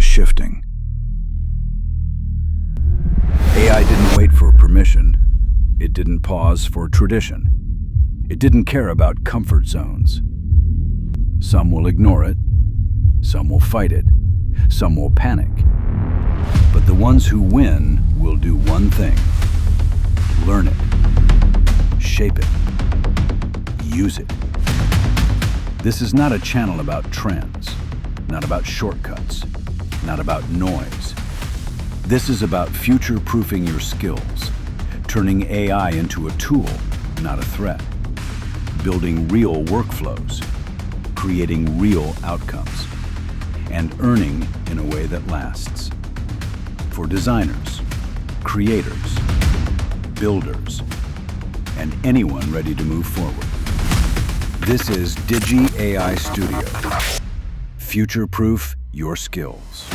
is shifting. AI didn't wait for permission. It didn't pause for tradition. It didn't care about comfort zones. Some will ignore it. Some will fight it. Some will panic. But the ones who win will do one thing: learn it, shape it, use it. This is not a channel about trends, not about shortcuts, not about noise. This is about future-proofing your skills, turning AI into a tool, not a threat, building real workflows, creating real outcomes, and earning in a way that lasts. For designers, creators, builders, and anyone ready to move forward. This is DigiAI Studio. Future-proof your skills.